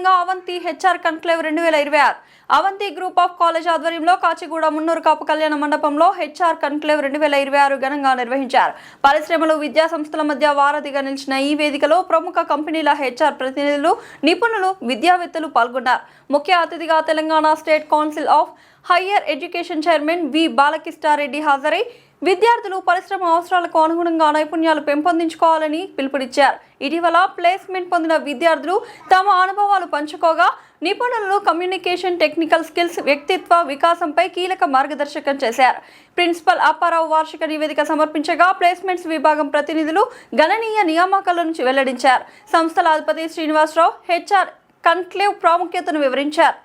భాగంగా Avanti HR conclave 2026 Avanti group of college ఆధ్వర్యంలో కాచిగూడ మున్నూరు కాపు కళ్యాణ మండపంలో హెచ్ఆర్ కన్క్లేవ్ 2026 ఘనంగా నిర్వహించారు. పరిశ్రమలు, విద్యా సంస్థల మధ్య వారధిగా నిలిచిన ఈ వేదికలో ప్రముఖ కంపెనీల హెచ్ఆర్ ప్రతినిధులు, నిపుణులు, విద్యావేత్తలు పాల్గొన్నారు. ముఖ్య అతిథిగా Telangana state council of higher education chairman V Balakrishna Reddy హాజరై విద్యార్థులు పరిశ్రమ అవసరాలకు అనుగుణంగా నైపుణ్యాలు పెంపొందించుకోవాలని పిలుపునిచ్చారు. ఇటీవల ప్లేస్మెంట్ పొందిన విద్యార్థులు తమ అనుభవాలు పంచుకోగా నిపుణులు కమ్యూనికేషన్, టెక్నికల్ స్కిల్స్, వ్యక్తిత్వ వికాసంపై కీలక మార్గదర్శకం చేశారు. ప్రిన్సిపల్ అప్పారావు వార్షిక నివేదిక సమర్పించగా ప్లేస్మెంట్స్ విభాగం ప్రతినిధులు గణనీయ నియామకాల నుంచి వెల్లడించారు. సంస్థల అధిపతి శ్రీనివాసరావు హెచ్ఆర్ కన్క్లేవ్ ప్రాముఖ్యతను వివరించారు.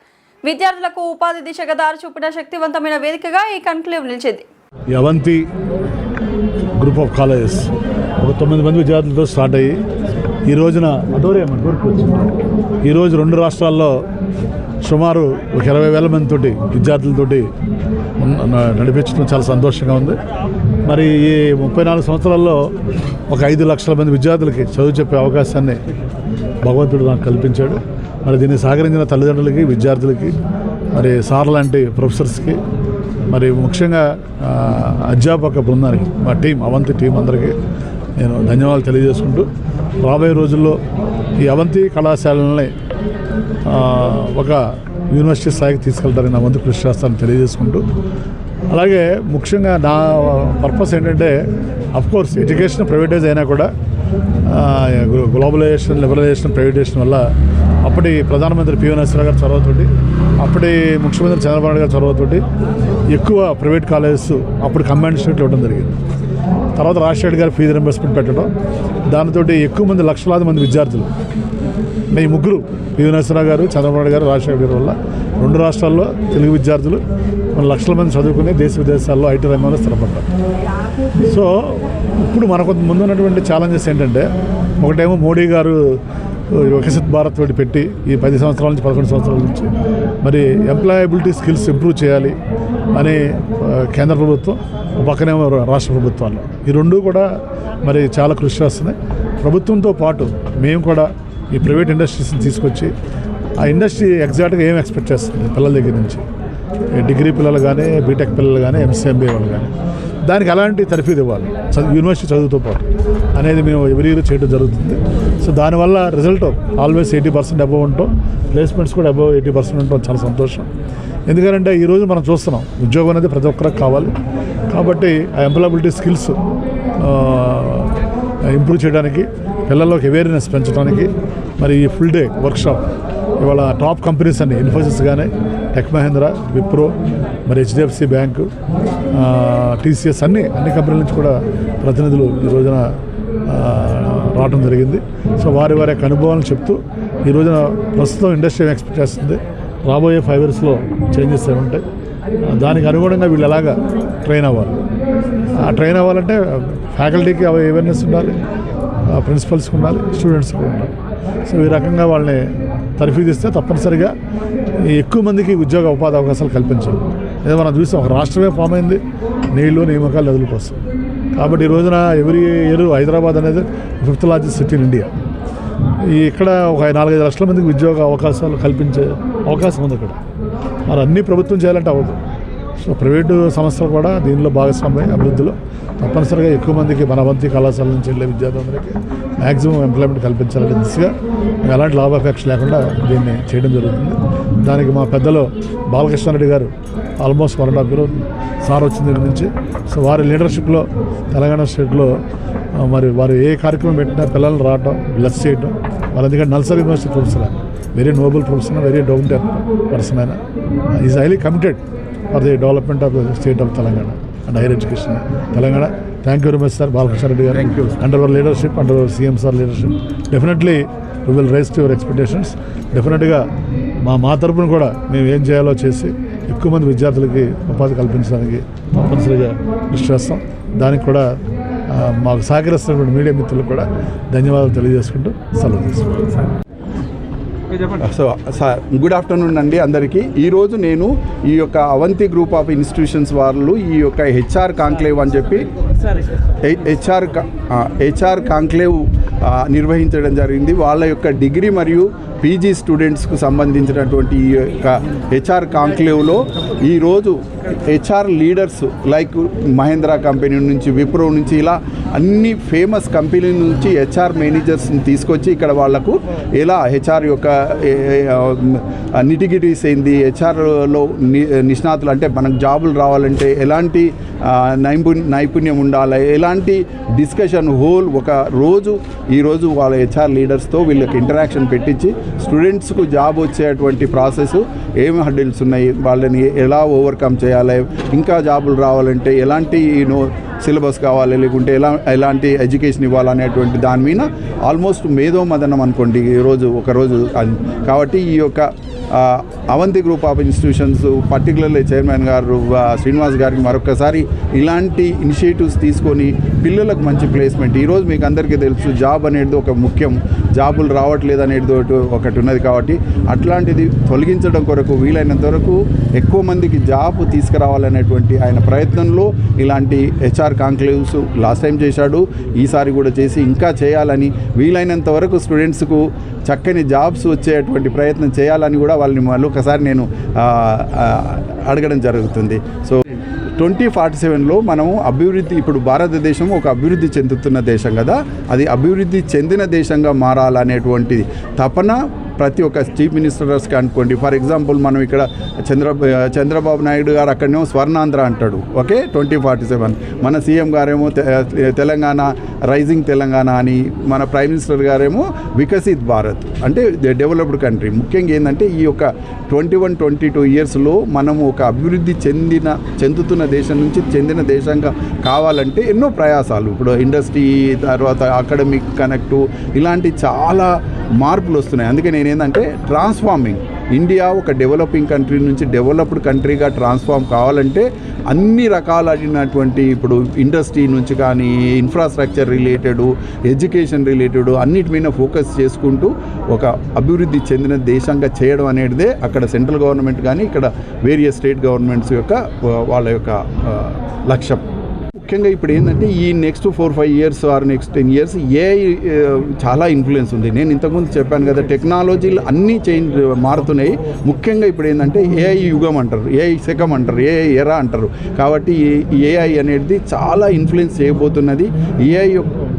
విద్యార్థులకు ఉపాధి దిశగా దారి చూపిన శక్తివంతమైన వేదికగా ఈ కన్క్లేవ్ నిలిచింది. ఈ అవంతి గ్రూప్ ఆఫ్ కాలేజెస్ ఒక 9 మంది విద్యార్థులతో స్టార్ట్ అయ్యి ఈ రోజున ఈరోజు 2 రాష్ట్రాల్లో సుమారు ఒక 20,000 మందితోటి విద్యార్థులతోటి నడిపించడం చాలా సంతోషంగా ఉంది. మరి ఈ 34 సంవత్సరాల్లో ఒక 5 లక్షల మంది విద్యార్థులకి చదువు చెప్పే అవకాశాన్ని భగవంతుడు నాకు కల్పించాడు. మరి దీన్ని సహకరించిన తల్లిదండ్రులకి, విద్యార్థులకి, మరి సార్ లాంటి ప్రొఫెసర్స్కి, మరి ముఖ్యంగా అధ్యాపక బృందానికి, మా టీం, అవంతి టీం అందరికీ నేను ధన్యవాదాలు తెలియజేసుకుంటూ రాబోయే రోజుల్లో ఈ అవంతి కళాశాలని ఒక యూనివర్సిటీ స్థాయికి తీసుకెళ్తారని నా వంతు కృషి చేస్తానని తెలియజేసుకుంటూ, అలాగే ముఖ్యంగా నా పర్పస్ ఏంటంటే, అఫ్కోర్స్ ఎడ్యుకేషన్ ప్రైవేటైజ్ అయినా కూడా గ్లోబలైజేషన్, లిబరలైజేషన్, ప్రైవేటైజేషన్ వల్ల అప్పటి ప్రధానమంత్రి పివి నరసింహరావు గారి చొరవతోటి, అప్పటి ముఖ్యమంత్రి చంద్రబాబు నాయుడు గారి చొరవతోటి ఎక్కువ ప్రైవేట్ కాలేజెస్ అప్పుడు కంబైన్డ్ స్టేట్లో ఇవ్వడం జరిగింది. తర్వాత రాజశేఖర్ గారు ఫీజు రింబర్స్మెంట్ పెట్టడం, దానితో ఎక్కువ మంది, లక్షలాది మంది విద్యార్థులు, ఈ ముగ్గురు పివి నరసింహరావు గారు, చంద్రబాబు నాయుడు గారు, రాజశేఖర్ గారి వల్ల 2 రాష్ట్రాల్లో తెలుగు విద్యార్థులు లక్షల మంది చదువుకుని దేశ విదేశాల్లో ఐటీ రంగంలో స్థిరపడ్డారు. సో ఇప్పుడు మనకు ముందున్నటువంటి ఛాలెంజెస్ ఏంటంటే, ఒకటేమో మోడీ గారు వికసిత్ భారత్ తోటి పెట్టి ఈ 10 సంవత్సరాల నుంచి 11 సంవత్సరాల నుంచి మరి ఎంప్లాయబిలిటీ స్కిల్స్ ఇంప్రూవ్ చేయాలి అని కేంద్ర ప్రభుత్వం, పక్కనేమో రాష్ట్ర ప్రభుత్వాలు, ఈ 2 కూడా మరి చాలా కృషి చేస్తున్నాయి. ప్రభుత్వంతో పాటు మేము కూడా ఈ ప్రైవేట్ ఇండస్ట్రీస్ని తీసుకొచ్చి ఆ ఇండస్ట్రీ ఎగ్జాక్ట్గా ఏం ఎక్స్పెక్ట్ చేస్తుంది పిల్లల దగ్గర నుంచి, డిగ్రీ పిల్లలు కానీ, బీటెక్ పిల్లలు కానీ, ఎంసీఎంబీఏ వాళ్ళు కానీ, దానికి ఎలాంటి తర్ఫీదు ఇవ్వాలి యూనివర్సిటీ చదువుతో పాటు అనేది మేము ఎవ్రీ ఇయర్ చేయడం జరుగుతుంది. సో దానివల్ల రిజల్ట్ ఆల్వేస్ 80% అబవ్ ఉంటాం, ప్లేస్మెంట్స్ కూడా అబవ్ 80% ఉంటాం. చాలా సంతోషం. ఎందుకంటే ఈరోజు మనం చూస్తున్నాం, ఉద్యోగం అనేది ప్రతి ఒక్కరికి కావాలి. కాబట్టి ఆ ఎంప్లాయబిలిటీ స్కిల్స్ ఇంప్రూవ్ చేయడానికి, పిల్లల్లోకి అవేర్నెస్ పెంచడానికి మరి ఈ ఫుల్ డే వర్క్షాప్ ఇవాళ టాప్ కంపెనీస్ అన్ని, ఇన్ఫోసిస్ కానీ, టెక్ మహేంద్ర, విప్రో, మరి హెచ్డిఎఫ్సి బ్యాంకు, టీసీఎస్, అన్ని కంపెనీల నుంచి కూడా ప్రతినిధులు ఈ రోజున రావడం జరిగింది. సో వారి యొక్క అనుభవాలను చెప్తూ ఈ రోజున ప్రస్తుతం ఇండస్ట్రీ ఎక్స్పెక్ట్ చేస్తుంది, రాబోయే 5 yearsలో చేంజెస్ ఏమి ఉంటాయి, దానికి అనుగుణంగా వీళ్ళు ఎలాగా ట్రైన్ అవ్వాలి. ఆ ట్రైన్ అవ్వాలంటే ఫ్యాకల్టీకి అవేర్నెస్ ఉండాలి, ప్రిన్సిపల్స్కి ఉండాలి, స్టూడెంట్స్కి ఉండాలి. సో ఈ రకంగా వాళ్ళని తర్ఫీదు ఇస్తే తప్పనిసరిగా ఎక్కువ మందికి ఉద్యోగ ఉపాధి అవకాశాలు కల్పించాలి. ఏదో మనం చూసాం, ఒక రాష్ట్రమే ఫామ్ అయింది నీళ్లు, నియామకాలు, నిధుల కోసం. కాబట్టి ఈ రోజున ఎవ్రీ ఇయర్ హైదరాబాద్ అనేది 5th largest city in India. ఇక్కడ ఒక 4-5 లక్షల మందికి ఉద్యోగ అవకాశాలు కల్పించే అవకాశం ఉంది ఇక్కడ. మరి అన్నీ ప్రభుత్వం చేయాలంటే అవ్వదు. సో ప్రైవేటు సంస్థలు కూడా దీనిలో భాగస్వామ్యం అభివృద్ధిలో తప్పనిసరిగా ఎక్కువ మందికి మన అవంతి కళాశాల నుంచి వెళ్ళే విద్యార్థులందరికీ మ్యాక్సిమం ఎంప్లాయ్మెంట్ కల్పించాలనే దిశగా ఎలాంటి లాభాపేక్ష లేకుండా దీన్ని చేయడం జరుగుతుంది. దానికి మా పెద్దలు బాలకృష్ణారెడ్డి గారు ఆల్మోస్ట్ 1.5 years సార్ వచ్చిన దగ్గర నుంచి, సో వారి లీడర్షిప్లో తెలంగాణ స్టేట్లో మరి వారు ఏ కార్యక్రమం పెట్టినా పిల్లలు రావటం, బ్లెస్ చేయటం. వాళ్ళు ఎందుకంటే NALSAR university professor, very noble professor, very down person. ఆయన is highly committed for the development of the state of Telangana and higher education Telangana. Thank you very much sir Balakrishna Reddy గారు. Under our leadership, under our CM sir leadership, definitely we will rise to your expectations. డెఫినెట్గా మా తరపున కూడా మేము ఏం చేయాలో చేసి ఎక్కువ మంది విద్యార్థులకి ఉపాధి కల్పించడానికి తప్పనిసరిగా కృషి చేస్తాం. దానికి కూడా మాకు సహకరిస్తున్నటువంటి మీడియా మిత్రులకు కూడా ధన్యవాదాలు తెలియజేసుకుంటూ సెలవు తీసుకుంటాం. సో సార్ గుడ్ ఆఫ్టర్నూన్ అండి అందరికీ. ఈరోజు నేను ఈ యొక్క అవంతి గ్రూప్ ఆఫ్ ఇన్స్టిట్యూషన్స్ వాళ్ళు ఈ యొక్క హెచ్ఆర్ కాంక్లేవ్ అని చెప్పి హెచ్ఆర్ కాంక్లేవ్ నిర్వహించడం జరిగింది. వాళ్ళ యొక్క డిగ్రీ మరియు పీజీ స్టూడెంట్స్కు సంబంధించినటువంటి ఈ యొక్క హెచ్ఆర్ కాంక్లేవ్లో ఈరోజు HR leaders like Mahindra company నుంచి, విప్రో నుంచి, ఇలా అన్ని ఫేమస్ కంపెనీ నుంచి హెచ్ఆర్ మేనేజర్స్ని తీసుకొచ్చి ఇక్కడ వాళ్లకు ఎలా హెచ్ఆర్ యొక్క నిటిగిటీస్ ఏంది, హెచ్ఆర్లో నిష్ణాతులు అంటే మనకు జాబులు రావాలంటే ఎలాంటి నైపుణ్యం ఉండాలి, ఎలాంటి డిస్కషన్ హోల్ ఒక రోజు ఈరోజు వాళ్ళ హెచ్ఆర్ లీడర్స్తో వీళ్ళకి ఇంటరాక్షన్ పెట్టించి స్టూడెంట్స్కు జాబ్ వచ్చేటువంటి ప్రాసెస్ ఏమి హడ్డిల్స్ ఉన్నాయి, వాళ్ళని ఎలా ఓవర్కమ్ చేయాలి, ఇంకా జాబులు రావాలంటే ఎలాంటి సిలబస్ కావాలి, లేకుంటే ఎలాంటి ఎడ్యుకేషన్ ఇవ్వాలనేటువంటి దాని మీద ఆల్మోస్ట్ మేధో మదనం అనుకోండి ఈరోజు ఒకరోజు. కాబట్టి ఈ యొక్క Avanti group of institutions particularly chairman గారు శ్రీనివాస్ గారికి మరొకసారి ఇలాంటి ఇనిషియేటివ్స్ తీసుకొని పిల్లలకు మంచి ప్లేస్మెంట్. ఈరోజు మీకు అందరికీ తెలుసు జాబ్ అనేది ఒక ముఖ్యం, జాబులు రావట్లేదు అనేది ఒకటి ఉన్నది. కాబట్టి అట్లాంటిది తొలగించడం కొరకు వీలైనంత వరకు ఎక్కువ మందికి జాబ్ తీసుకురావాలనేటువంటి ఆయన ప్రయత్నంలో ఇలాంటి హెచ్ఆర్ కాంక్లేవ్స్ లాస్ట్ టైం చేశాడు, ఈసారి కూడా చేసి ఇంకా చేయాలని, వీలైనంత వరకు స్టూడెంట్స్కు చక్కని జాబ్స్ వచ్చేటువంటి ప్రయత్నం చేయాలని కూడా వాళ్ళని మళ్ళీ ఒకసారి నేను అడగడం జరుగుతుంది. సో 2047లో మనము అభివృద్ధి, ఇప్పుడు భారతదేశం ఒక అభివృద్ధి చెందుతున్న దేశం కదా, అది అభివృద్ధి చెందిన దేశంగా మారాలనేటువంటి తపన ప్రతి ఒక్క చీఫ్ మినిస్టర్స్కి అనుకోండి. ఫర్ ఎగ్జాంపుల్ మనం ఇక్కడ చంద్రబాబు నాయుడు గారు అక్కడనేమో స్వర్ణాంధ్ర అంటాడు, ఓకే 2047. మన సీఎం గారేమో తెలంగాణ రైజింగ్ తెలంగాణ అని, మన ప్రైమ్ మినిస్టర్ గారేమో వికసిత్ భారత్ అంటే డెవలప్డ్ కంట్రీ. ముఖ్యంగా ఏంటంటే ఈ యొక్క 21-22 ఇయర్స్లో మనము ఒక అభివృద్ధి చెందుతున్న దేశం నుంచి చెందిన దేశంగా కావాలంటే ఎన్నో ప్రయాసాలు, ఇప్పుడు ఇండస్ట్రీ, తర్వాత అకాడమిక్ కనెక్టు, ఇలాంటి చాలా మార్పులు వస్తున్నాయి. అందుకే నేనేంటంటే ట్రాన్స్ఫార్మింగ్ ఇండియా ఒక డెవలపింగ్ కంట్రీ నుంచి డెవలప్డ్ కంట్రీగా ట్రాన్స్ఫార్మ్ కావాలంటే అన్ని రకాలైనటువంటి ఇప్పుడు ఇండస్ట్రీ నుంచి కానీ ఇన్ఫ్రాస్ట్రక్చర్ రిలేటెడ్, ఎడ్యుకేషన్ రిలేటెడ్ అన్నిటి మీద ఫోకస్ చేసుకుంటూ ఒక అభివృద్ధి చెందిన దేశంగా చేయడం అనేటిదే అక్కడ సెంట్రల్ గవర్నమెంట్ కానీ ఇక్కడ వేరియస్ స్టేట్ గవర్నమెంట్స్ యొక్క వాళ్ళ యొక్క లక్ష్యం. ముఖ్యంగా ఇప్పుడు ఏంటంటే ఈ next 4-5 years or next 10 years AI చాలా ఇన్ఫ్లుయెన్స్ ఉంది. నేను ఇంతకుముందు చెప్పాను కదా, టెక్నాలజీలు అన్నీ మారుతున్నాయి. ముఖ్యంగా ఇప్పుడు ఏంటంటే ఏఐ యుగం అంటారు, ఏఐ శకం అంటారు, ఏఐ ఎరా అంటారు. కాబట్టి ఏఐ అనేది చాలా ఇన్ఫ్లుయెన్స్ చేయబోతున్నది. ఏఐ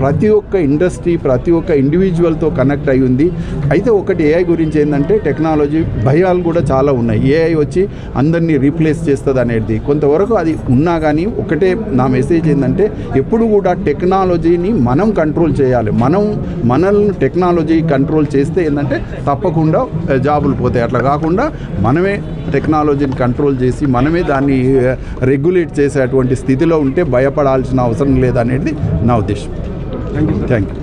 ప్రతి ఒక్క ఇండస్ట్రీ, ప్రతి ఒక్క ఇండివిజువల్తో కనెక్ట్ అయి ఉంది. అయితే ఒకటి ఏఐ గురించి ఏంటంటే టెక్నాలజీ భయాలు కూడా చాలా ఉన్నాయి. ఏఐ వచ్చి అందరినీ రీప్లేస్ చేస్తుంది అనేది కొంతవరకు అది ఉన్నా కానీ ఒకటే నా మెసేజ్ ఏంటంటే ఎప్పుడు కూడా టెక్నాలజీని మనం కంట్రోల్ చేయాలి. మనల్ని టెక్నాలజీ కంట్రోల్ చేస్తే ఏంటంటే తప్పకుండా జాబులు పోతాయి. అట్లా కాకుండా మనమే టెక్నాలజీని కంట్రోల్ చేసి మనమే దాన్ని రెగ్యులేట్ చేసేటువంటి స్థితిలో ఉంటే భయపడాల్సిన అవసరం లేదనేది నా ఉద్దేశం. Thank you.